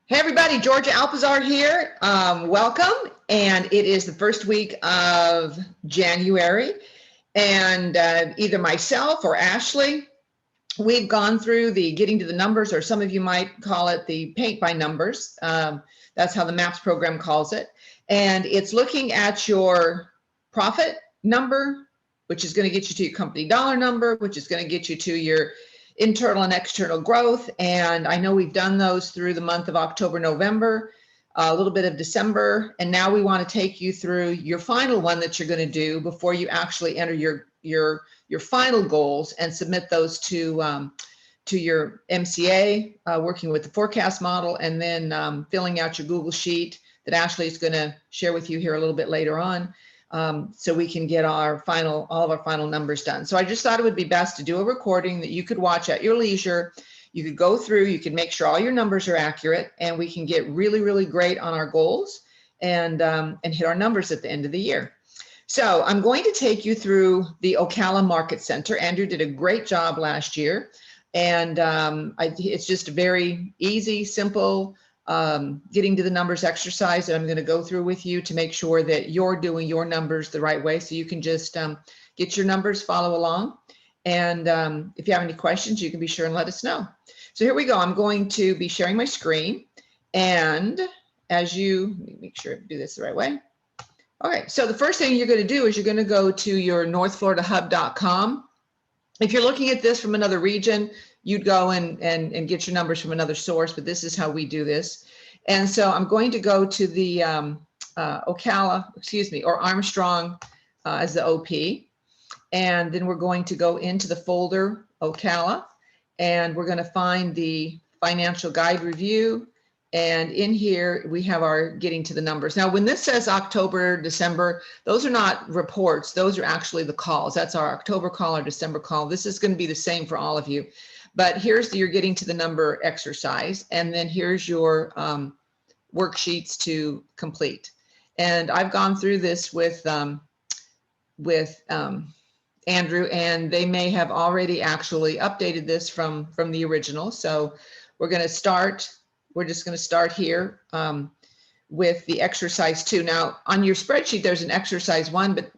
Hey everybody, Georgia Alpazar here. Welcome. And it is the first week of January. And either myself or Ashley, we've gone through the getting to the numbers, or some of you might call it the paint by numbers. That's how the MAPS program calls it. And it's looking at your profit number, which is going to get you to your company dollar number, which is going to get you to your internal and external growth. And I know we've done those through the month of October, November, a little bit of December. And now we want to take you through your final one that you're going to do before you actually enter your final goals and submit those to your MCA, working with the forecast model, and then filling out your Google Sheet that Ashley is going to share with you here a little bit later on. So we can get all of our final numbers done. So I just thought it would be best to do a recording that you could watch at your leisure. You could go through, you can make sure all your numbers are accurate, and we can get really, really great on our goals and hit our numbers at the end of the year. So I'm going to take you through the Ocala Market Center. Andrew did a great job last year, and it's just a very easy, simple, getting to the numbers exercise that I'm going to go through with you to make sure that you're doing your numbers the right way. So you can just get your numbers, follow along. And if you have any questions, you can be sure and let us know. So here we go. I'm going to be sharing my screen. And let me make sure I do this the right way. All right. So the first thing you're going to do is you're going to go to your northfloridahub.com. If you're looking at this from another region, you'd go and get your numbers from another source, but this is how we do this. And so I'm going to go to the Ocala, or Armstrong as the OP. And then we're going to go into the folder Ocala, and we're going to find the financial guide review. And in here, we have our getting to the numbers. Now, when this says October, December, those are not reports. Those are actually the calls. That's our October call, our December call. This is going to be the same for all of you. But here's your getting to the number exercise. And then here's your worksheets to complete. And I've gone through this with Andrew, and they may have already actually updated this from the original. So we're just going to start here with the exercise 2. Now on your spreadsheet, there's an exercise 1, but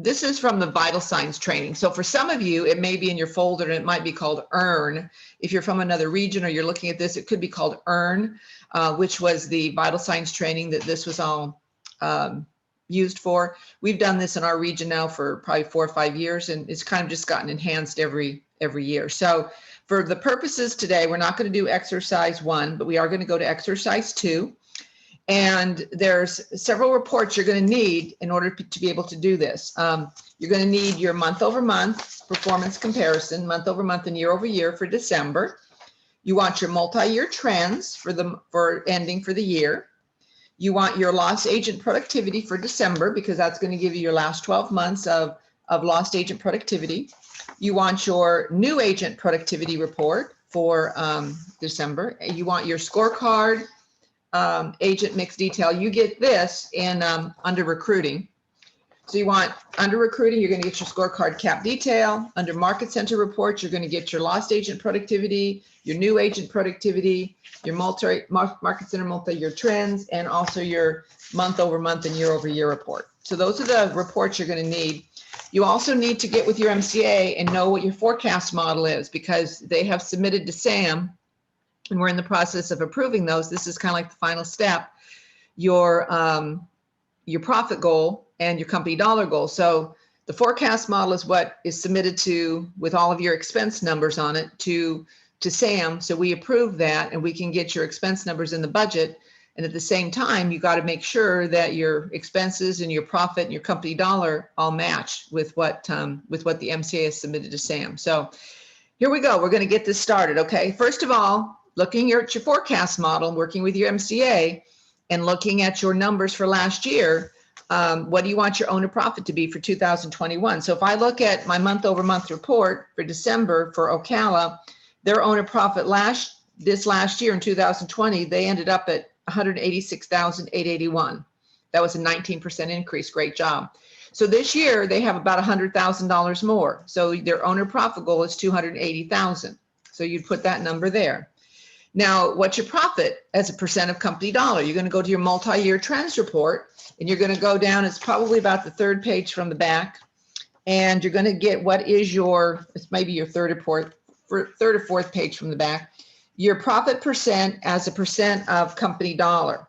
this is from the vital signs training. So for some of you, it may be in your folder, and it might be called EARN. If you're from another region or you're looking at this, it could be called EARN, which was the vital signs training that this was all used for. We've done this in our region now for probably 4 or 5 years, and it's kind of just gotten enhanced every year. So for the purposes today, we're not going to do exercise 1, but we are going to go to exercise 2. And there's several reports you're going to need in order to be able to do this. You're going to need your month over month performance comparison, month over month and year over year for December. You want your multi-year trends for ending for the year. You want your lost agent productivity for December, because that's going to give you your last 12 months of lost agent productivity. You want your new agent productivity report for December. You want your scorecard, agent mix detail. You get this in under recruiting. So you want under recruiting, you're going to get your scorecard cap detail. Under market center reports, you're going to get your lost agent productivity, your new agent productivity, your market center multi-year trends, and also your month over month and year over year report. So those are the reports you're going to need. You also need to get with your MCA and know what your forecast model is, because they have submitted to SAM, and we're in the process of approving those. This is kind of like the final step, your profit goal and your company dollar goal. So the forecast model is what is submitted to, with all of your expense numbers on it, to SAM. So we approve that, and we can get your expense numbers in the budget. And at the same time, you got to make sure that your expenses and your profit and your company dollar all match with what the MCA has submitted to SAM. So here we go. We're going to get this started. Okay. First of all, looking at your forecast model, working with your MCA, and looking at your numbers for last year, what do you want your owner profit to be for 2021? So if I look at my month over month report for December for Ocala, their owner profit this last year in 2020, they ended up at $186,881. That was a 19% increase. Great job. So this year they have about $100,000 more. So their owner profit goal is $280,000. So you'd put that number there. Now, what's your profit as a percent of company dollar? You're going to go to your multi-year trends report, and you're going to go down. It's probably about the third page from the back, and you're going to get what is your, it's maybe your third or fourth page from the back, your profit percent as a percent of company dollar.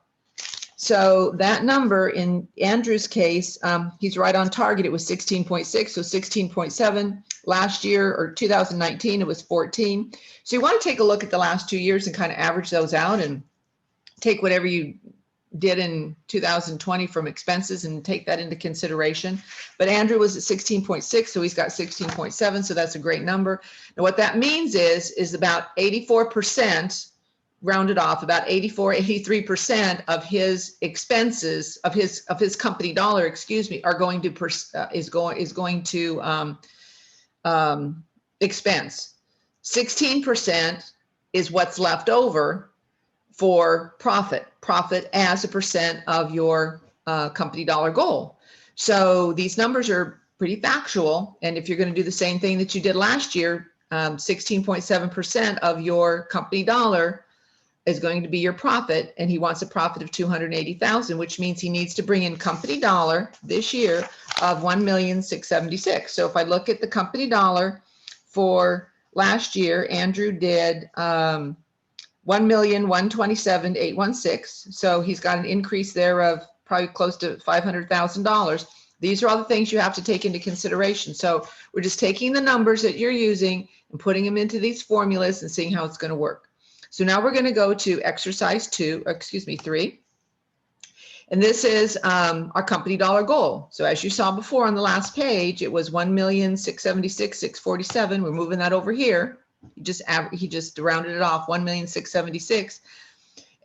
So that number in Andrew's case, he's right on target. It was 16.6, so 16.7 last year, or 2019, it was 14. So you want to take a look at the last 2 years and kind of average those out and take whatever you did in 2020 from expenses and take that into consideration. But Andrew was at 16.6, so he's got 16.7, so that's a great number. Now what that means is about 84%, rounded off, about 83% of his expenses of his company dollar, excuse me, are going to is going to expense. 16% is what's left over for profit as a percent of your company dollar goal. So these numbers are pretty factual. And if you're going to do the same thing that you did last year, 16.7% of your company dollar is going to be your profit, and he wants a profit of 280,000, which means he needs to bring in company dollar this year of 1,676,000. So if I look at the company dollar for last year, Andrew did 1,127,816. So he's got an increase there of probably close to $500,000. These are all the things you have to take into consideration. So we're just taking the numbers that you're using and putting them into these formulas and seeing how it's going to work. So now we're going to go to exercise 3. And this is our company dollar goal. So as you saw before on the last page, it was 1,676,647. We're moving that over here. He just rounded it off, 1,676,000.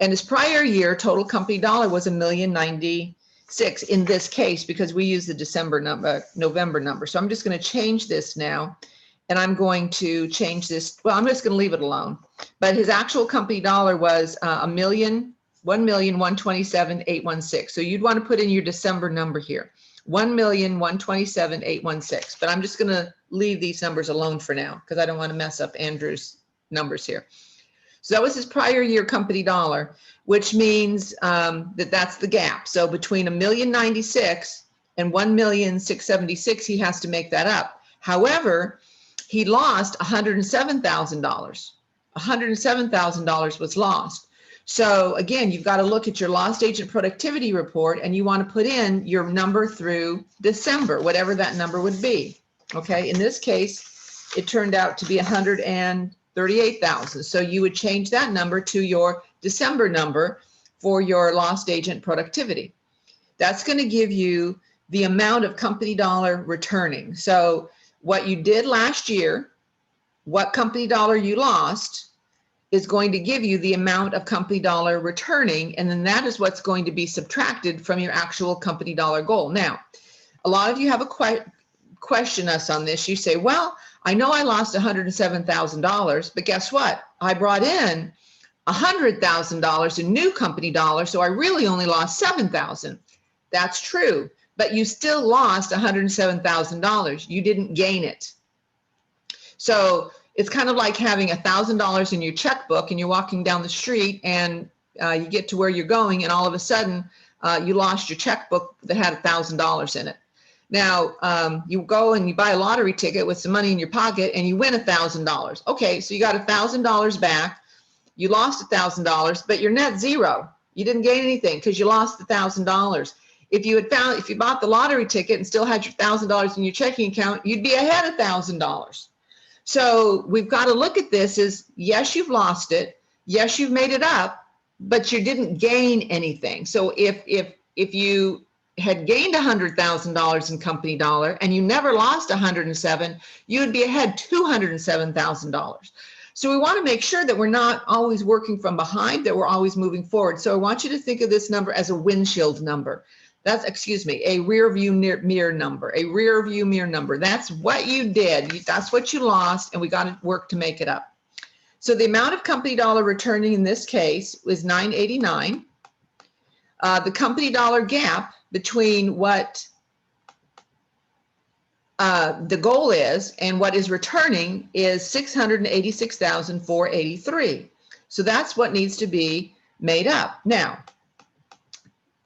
And his prior year total company dollar was $1,096,000 in this case, because we use the November number. So I'm just going to change this now. And I'm going to change this. Well, I'm just going to leave it alone. But his actual company dollar was 1,127,816. So you'd want to put in your December number here, 1,127,816. But I'm just going to leave these numbers alone for now because I don't want to mess up Andrew's numbers here. So that was his prior year company dollar, which means that's the gap. So between $1,096,000 and $1,676,000, he has to make that up. However, he lost $107,000. $107,000 was lost. So again, you've got to look at your lost agent productivity report, and you want to put in your number through December, whatever that number would be. Okay, in this case, it turned out to be $138,000. So you would change that number to your December number for your lost agent productivity. That's going to give you the amount of company dollar returning. So what you did last year, what company dollar you lost, is going to give you the amount of company dollar returning, and then that is what's going to be subtracted from your actual company dollar goal. Now, a lot of you have a question us on this. You say, well, I know I lost $107,000, but guess what? I brought in $100,000 in new company dollars, so I really only lost $7,000. That's true. But you still lost $107,000. You didn't gain it. So it's kind of like having $1,000 in your checkbook and you're walking down the street and you get to where you're going, and all of a sudden you lost your checkbook that had $1,000 in it. Now you go and you buy a lottery ticket with some money in your pocket and you win $1,000. Okay, so you got $1,000 back. You lost $1,000, but you're net zero. You didn't gain anything because you lost $1,000. If you bought the lottery ticket and still had your $1,000 in your checking account, you'd be ahead $1,000. So we've got to look at this as, yes, you've lost it. Yes, you've made it up, but you didn't gain anything. So if you had gained $100,000 in company dollar and you never lost 107, you would be ahead $207,000. So we want to make sure that we're not always working from behind, that we're always moving forward. So I want you to think of this number as a windshield number. That's, a rear view mirror number, a rear view mirror number. That's what you did. That's what you lost, and we got to work to make it up. So the amount of company dollar returning in this case was $989. The company dollar gap between what the goal is and what is returning is $686,483. So that's what needs to be made up. Now,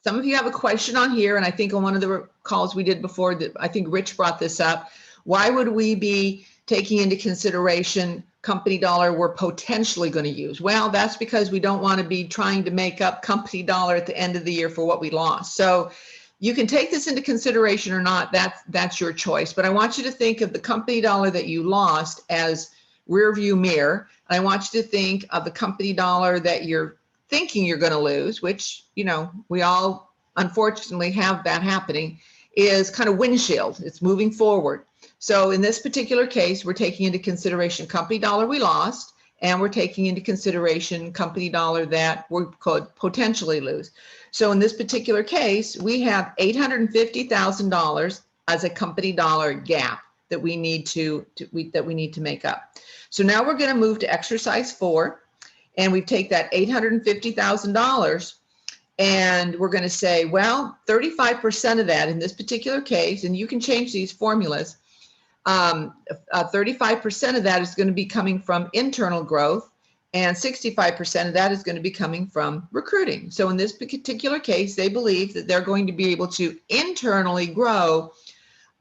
some of you have a question on here, and I think on one of the calls we did before, that I think Rich brought this up. Why would we be taking into consideration company dollar we're potentially going to use? Well, that's because we don't want to be trying to make up company dollar at the end of the year for what we lost. So you can take this into consideration or not, that's your choice. But I want you to think of the company dollar that you lost as rear view mirror. And I want you to think of the company dollar that you're thinking you're going to lose, which, you know, we all unfortunately have that happening, is kind of windshield. It's moving forward. So in this particular case, we're taking into consideration company dollar we lost, and we're taking into consideration company dollar that we could potentially lose. So in this particular case, we have $850,000 as a company dollar gap that we need to make up. So now we're going to move to exercise 4, and we take that $850,000 and we're going to say, well, 35% of that in this particular case, and you can change these formulas, 35% of that is going to be coming from internal growth, and 65% of that is going to be coming from recruiting. So in this particular case, they believe that they're going to be able to internally grow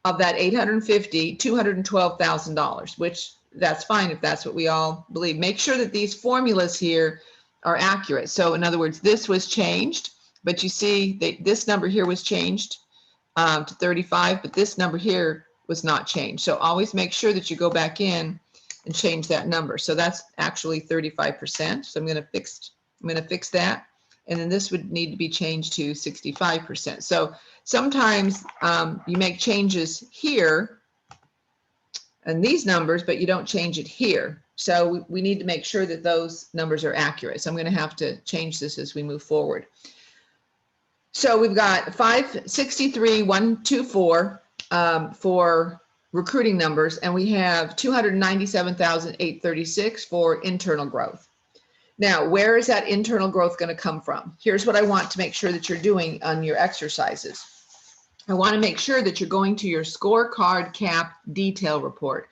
of that $850,000, $212,000, which that's fine if that's what we all believe. Make sure that these formulas here are accurate. So in other words, this was changed, but you see this number here was changed to 35, but this number here was not changed. So always make sure that you go back in and change that number. So that's actually 35%. So I'm going to fix that. And then this would need to be changed to 65%. So sometimes you make changes here and these numbers, but you don't change it here. So we need to make sure that those numbers are accurate. So I'm going to have to change this as we move forward. So we've got 563,124 for recruiting numbers, and we have 297,836 for internal growth. Now, where is that internal growth going to come from? Here's what I want to make sure that you're doing on your exercises. I want to make sure that you're going to your scorecard cap detail report,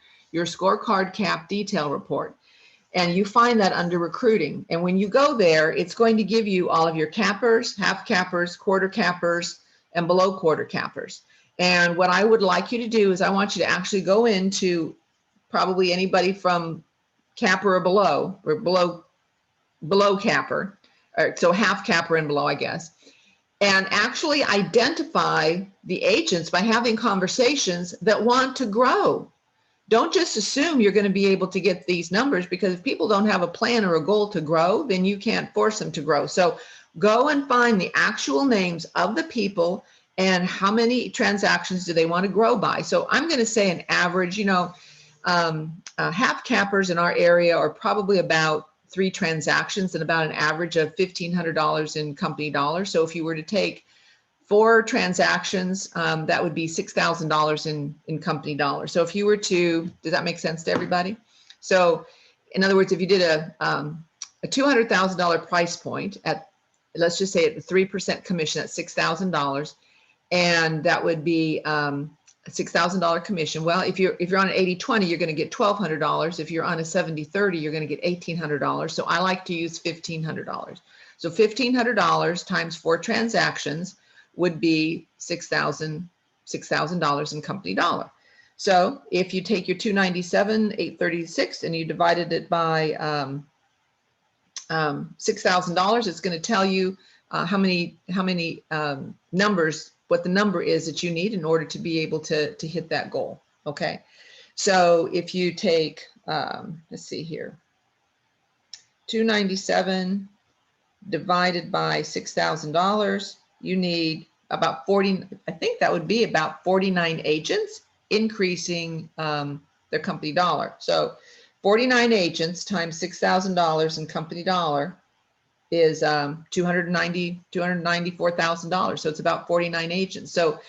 and you find that under recruiting. And when you go there, it's going to give you all of your cappers, half cappers, quarter cappers, and below quarter cappers. And what I would like you to do is I want you to actually go into probably anybody from capper or below capper, so half capper and below, I guess, and actually identify the agents by having conversations that want to grow. Don't just assume you're going to be able to get these numbers, because if people don't have a plan or a goal to grow, then you can't force them to grow. So go and find the actual names of the people and how many transactions do they want to grow by. So I'm going to say an average, half cappers in our area are probably about 3 transactions and about an average of $1,500 in company dollars. So if you were to take 4 transactions, that would be $6,000 in company dollars. So if you were to, does that make sense to everybody? So in other words, if you did a $200,000 price point at, let's just say at the 3% commission at $6,000, and that would be a $6,000 commission. Well, if you're on an 80-20, you're going to get $1,200. If you're on a 70-30, you're going to get $1,800. So I like to use $1,500. So $1,500 times 4 transactions would be $6,000 in company dollar. So if you take your 297,836 and you divided it by $6,000, it's going to tell you how many numbers, what the number is that you need in order to be able to hit that goal. Okay, so if you take, let's see here, 297 divided by $6,000, you need about 40, I think that would be about 49 agents increasing their company dollar. So 49 agents times $6,000 in company dollar is $294,000. So it's about 49 agents. So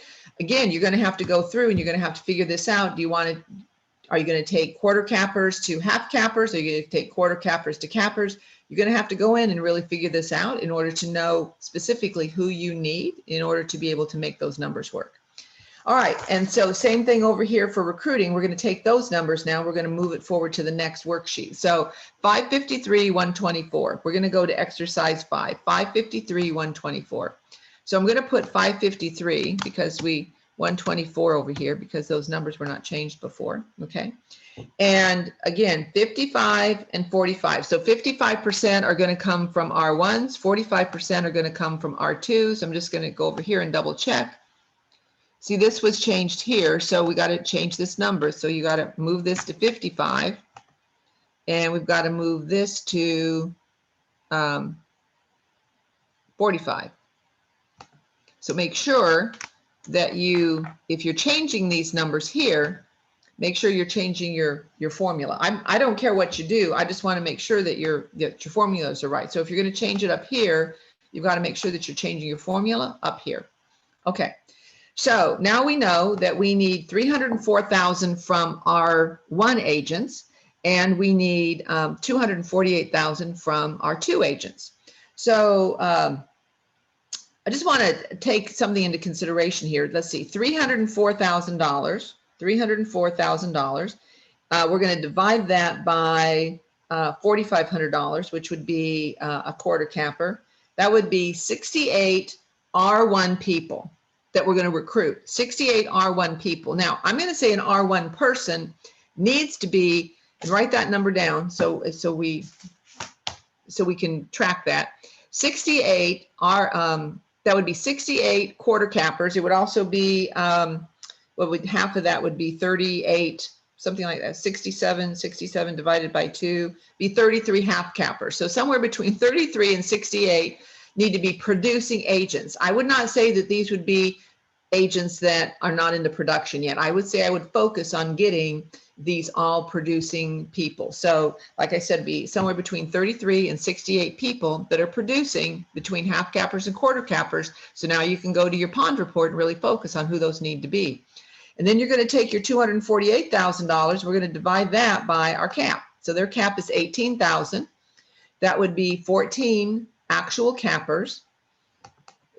again, you're going to have to go through and you're going to have to figure this out. Are you going to take quarter cappers to half cappers? Are you going to take quarter cappers to cappers? You're going to have to go in and really figure this out in order to know specifically who you need in order to be able to make those numbers work. All right, and so same thing over here for recruiting. We're going to take those numbers now. We're going to move it forward to the next worksheet. So 553, 124. We're going to go to exercise 5, 553, 124. So I'm going to put 553 because 124 over here because those numbers were not changed before, okay? And again, 55 and 45. So 55% are going to come from R1s, 45% are going to come from R2s. I'm just going to go over here and double check. See, this was changed here, so we got to change this number. So you got to move this to 55, and we've got to move this to 45. So make sure that if you're changing these numbers here, make sure you're changing your formula. I don't care what you do. I just want to make sure that your formulas are right. So if you're going to change it up here, you've got to make sure that you're changing your formula up here. Okay. So now we know that we need 304,000 from our R1 agents, and we need 248,000 from our R2 agents. So I just want to take something into consideration here. Let's see, $304,000. $304,000. We're going to divide that by $4,500, which would be a quarter capper. That would be 68 R1 people that we're going to recruit, 68 R1 people. Now, I'm going to say an R1 person needs to be, and write that number down so we can track that. 68 are, that would be 68 quarter cappers. It would also be, half of that would be 38, something like that, 67 divided by 2, be 33 half cappers. So somewhere between 33 and 68 need to be producing agents. I would not say that these would be agents that are not into production yet. I would say I would focus on getting these all producing people. So like I said, be somewhere between 33 and 68 people that are producing between half cappers and quarter cappers. So now you can go to your pond report and really focus on who those need to be. And then you're going to take your $248,000. We're going to divide that by our cap. So their cap is 18,000. That would be 14 actual cappers.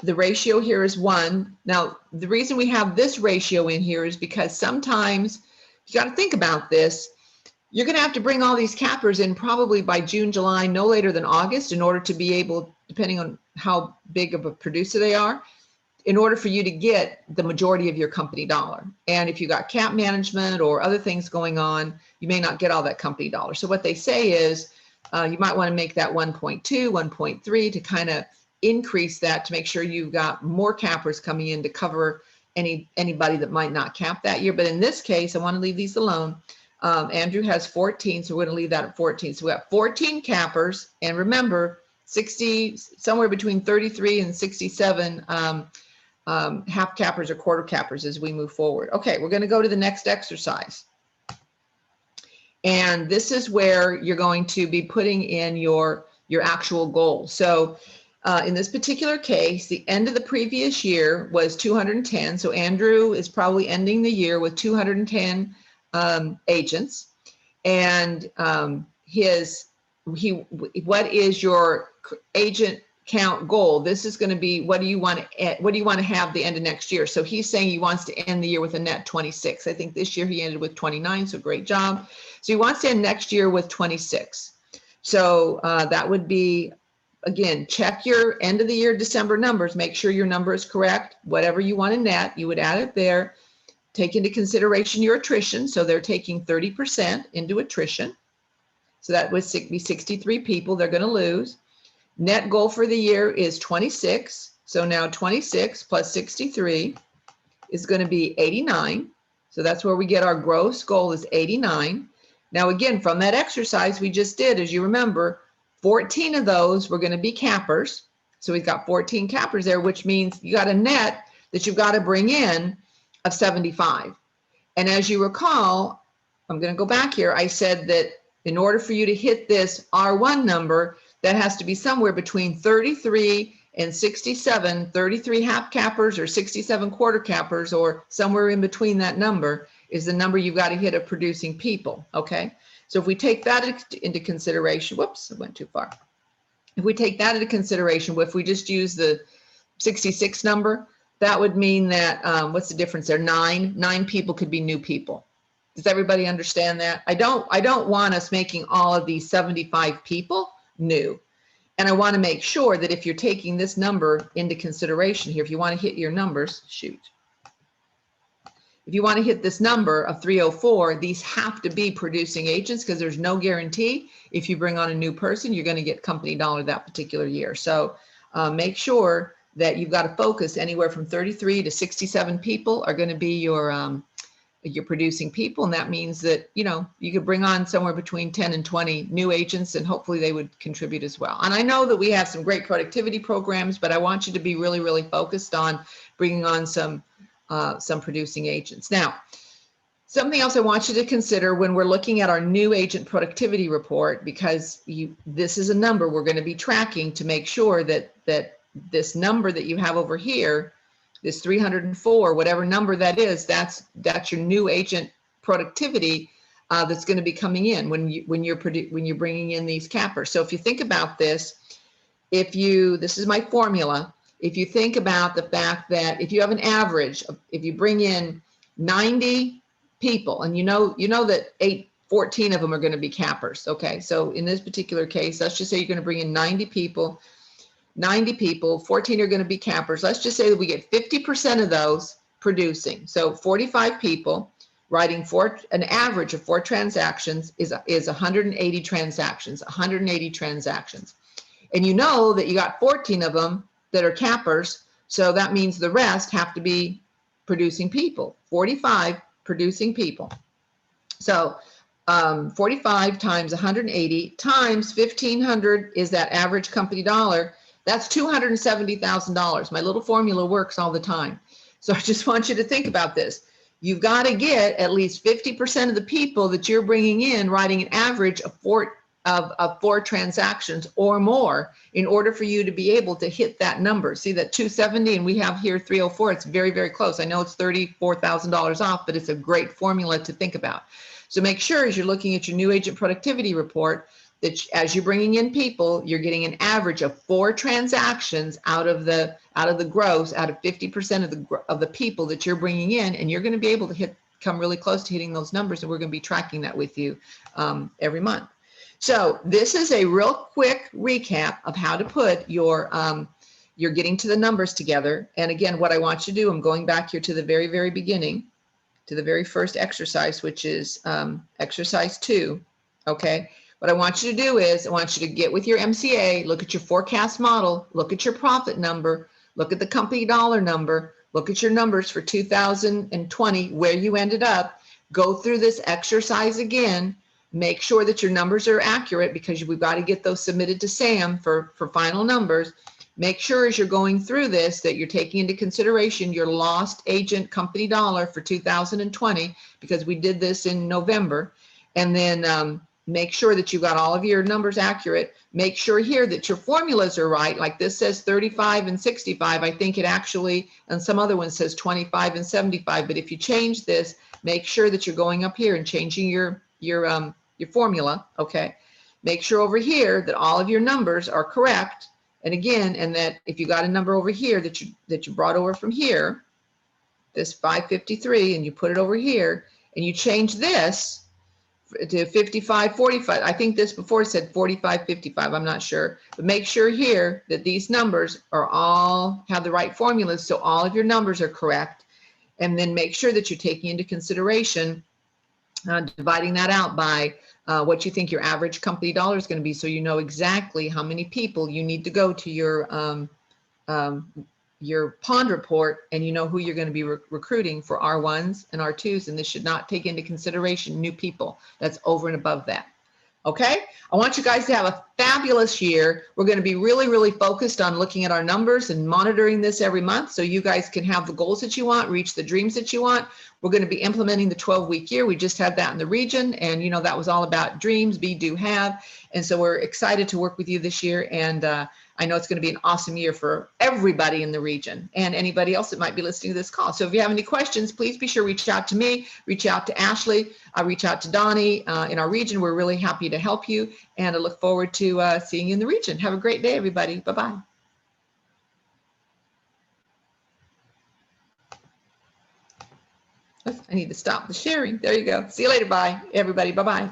The ratio here is 1. Now, the reason we have this ratio in here is because sometimes you got to think about this. You're going to have to bring all these cappers in probably by June, July, no later than August, in order to be able, depending on how big of a producer they are, in order for you to get the majority of your company dollar. And if you got cap management or other things going on, you may not get all that company dollar. So what they say is you might want to make that 1.2, 1.3 to kind of increase that to make sure you've got more cappers coming in to cover anybody that might not cap that year. But in this case, I want to leave these alone. Andrew has 14, so we're going to leave that at 14. So we have 14 cappers, and remember, somewhere between 33 and 67 half cappers or quarter cappers as we move forward. Okay, we're going to go to the next exercise. And this is where you're going to be putting in your actual goal. So in this particular case, the end of the previous year was 210. So Andrew is probably ending the year with 210 agents. And what is your agent count goal? This is going to be what do you want to have the end of next year? So he's saying he wants to end the year with a net 26. I think this year he ended with 29, so great job. So he wants to end next year with 26. So that would be, again, check your end of the year December numbers, make sure your number is correct. Whatever you want to net, you would add it there. Take into consideration your attrition. So they're taking 30% into attrition. So that would be 63 people they're going to lose. Net goal for the year is 26. So now 26 plus 63 is going to be 89. So that's where we get our gross goal is 89. Now, again, from that exercise we just did, as you remember, 14 of those were going to be cappers. So we've got 14 cappers there, which means you got a net that you've got to bring in of 75. And as you recall, I'm going to go back here. I said that in order for you to hit this R1 number, that has to be somewhere between 33 and 67, 33 half cappers or 67 quarter cappers, or somewhere in between that number is the number you've got to hit of producing people, okay? So if we take that into consideration, whoops, I went too far. If we take that into consideration, if we just use the 66 number, that would mean that, what's the difference there? Nine people could be new people. Does everybody understand that? I don't want us making all of these 75 people new. And I want to make sure that if you're taking this number into consideration here, if you want to hit your numbers, shoot. If you want to hit this number of 304, these have to be producing agents because there's no guarantee if you bring on a new person, you're going to get company dollar that particular year. So make sure that you've got to focus anywhere from 33 to 67 people are going to be your producing people. And that means that, you know, you could bring on somewhere between 10 and 20 new agents and hopefully they would contribute as well. And I know that we have some great productivity programs, but I want you to be really, really focused on bringing on some producing agents. Now, something else I want you to consider when we're looking at our new agent productivity report, because this is a number we're going to be tracking to make sure that this number that you have over here, this 304, whatever number that is, that's your new agent productivity that's going to be coming in when you're bringing in these cappers. So if you think about this, this is my formula. If you think about the fact that if you have an average, if you bring in 90 people, and you know that 14 of them are going to be cappers. Okay, so in this particular case, let's just say you're going to bring in 90 people, 14 are going to be cappers. Let's just say that we get 50% of those producing. So 45 people writing an average of 4 transactions is 180 transactions, 180 transactions. And you know that you got 14 of them that are cappers. So that means the rest have to be producing people, 45 producing people. So 45 times 180 times 1,500 is that average company dollar. That's $270,000. My little formula works all the time. So I just want you to think about this. You've got to get at least 50% of the people that you're bringing in writing an average of 4 transactions or more in order for you to be able to hit that number. See that 270 and we have here 304. It's very, very close. I know it's $34,000 off, but it's a great formula to think about. So make sure as you're looking at your new agent productivity report that as you're bringing in people, you're getting an average of 4 transactions out of the gross, out of 50% of the people that you're bringing in, and you're going to be able to come really close to hitting those numbers, and we're going to be tracking that with you every month. So this is a real quick recap of how to put your getting to the numbers together. And again, what I want you to do, I'm going back here to the very, very beginning, to the very first exercise, which is exercise 2. Okay. What I want you to do is I want you to get with your MCA, look at your forecast model, look at your profit number, look at the company dollar number, look at your numbers for 2020, where you ended up, go through this exercise again, make sure that your numbers are accurate because we've got to get those submitted to Sam for final numbers. Make sure as you're going through this that you're taking into consideration your lost agent company dollar for 2020 because we did this in November. And then make sure that you've got all of your numbers accurate. Make sure here that your formulas are right. Like this says 35 and 65. I think it actually, and some other one says 25 and 75. But if you change this, make sure that you're going up here and changing your formula. Okay. Make sure over here that all of your numbers are correct. And again, and that if you got a number over here that you brought over from here, this 553, and you put it over here, and you change this to 55.45. I think this before said 45.55. I'm not sure, but make sure here that these numbers are all have the right formulas, so all of your numbers are correct. And then make sure that you're taking into consideration dividing that out by what you think your average company dollar is going to be, so you know exactly how many people you need to go to your pond report, and you know who you're going to be recruiting for R1s and R2s, and this should not take into consideration new people. That's over and above that. Okay, I want you guys to have a fabulous year. We're going to be really, really focused on looking at our numbers and monitoring this every month so you guys can have the goals that you want, reach the dreams that you want. We're going to be implementing the 12-week year. We just had that in the region, and you know that was all about dreams, be, do, have. And so we're excited to work with you this year, and I know it's going to be an awesome year for everybody in the region and anybody else that might be listening to this call. So if you have any questions, please be sure to reach out to me, reach out to Ashley, reach out to Donnie in our region. We're really happy to help you, and I look forward to seeing you in the region. Have a great day, everybody. Bye-bye. I need to stop the sharing. There you go. See you later. Bye, everybody. Bye-bye.